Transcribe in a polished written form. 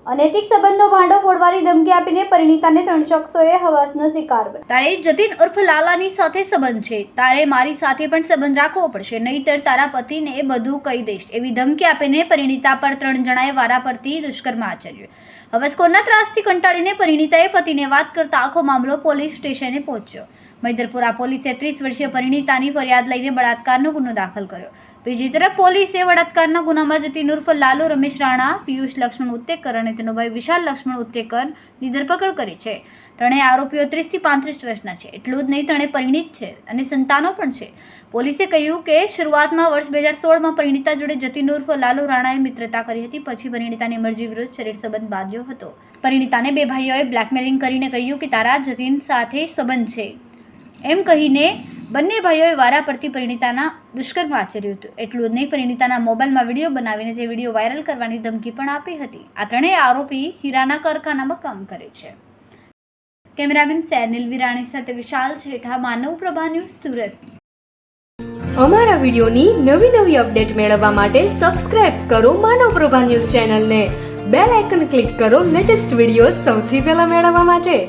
અનૈતિક સંબંધનો ભાંડો ફોડવાની ધમકી આપીને પરિણીતાને 3 શખ્સોએ હવાસનો શિકાર બનાવ્યો। તારે જતીન ઉર્ફ લાલાની સાથે સંબંધ છે, તારે મારી સાથે પણ સંબંધ રાખવો પડશે, નહીંતર તારા પતિને બધું કહી દઈશ એવી ધમકી આપીને પરિણીતા પર 3 જણાએ વારાફરતી દુષ્કર્મ આચર્યું। હવસખોરના ત્રાસથી કંટાળીને પરિણીતાએ પતિને વાત કરતા આખો મામલો પોલીસ સ્ટેશને પહોંચ્યો। મૈદરપુરા પોલીસે 30 વર્ષીય પરિણીતાની ફરિયાદ લઈને બળાત્કારનો ગુનો દાખલ કર્યો। બીજી તરફ પોલીસે બળાત્કારના ગુનામાં જતીન ઉર્ફ લાલુ રમેશ રાણા, પિયુષ લક્ષ્મણ ઉત્તેકર અને તેનો ભાઈ વિશાલ લક્ષ્મણ ઉત્તેકરની ધરપકડ કરી છે। ત્રણેય આરોપીઓ 30 થી 35 વર્ષના છે। એટલું જ નહીં, ત્રણેય પરિણીત છે અને સંતાનો પણ છે। પોલીસે કહ્યું કે શરૂઆતમાં વર્ષ 2016માં પરિણીતા જોડે જતીન ઉર્ફ લાલુ રાણાએ મિત્રતા કરી હતી, પછી પરિણીતાની મરજી વિરુદ્ધ શરીર સંબંધ બાંધ્યો હતો। પરિણીતાને 2 ભાઈઓએ બ્લેકમેલિંગ કરીને કહ્યું કે તારા જતીન સાથે સંબંધ છે એમ કહીને બંને ભાઈઓએ વારાફરતી પરિણીતાના દુષ્કર્મ આચર્યું હતું। એટલું જ નહીં, પરિણીતાના મોબાઈલમાં વિડીયો બનાવીને તે વિડીયો વાયરલ કરવાની ધમકી પણ આપી હતી। આ ત્રણેય આરોપી હીરાના કારખાનામાં કામ કરે છે। કેમેરામેન સેનિલ વિરાણી સાથે વિશાલ છેઠા, માનવ પ્રભા ન્યૂઝ, સુરત। અમારા વિડીયોની નવી અપડેટ મેળવવા માટે સબસ્ક્રાઇબ કરો માનવ પ્રભા ન્યૂઝ ચેનલને, બેલ આઇકન ક્લિક કરો લેટેસ્ટ વિડીયો સૌથી પહેલા મેળવવા માટે।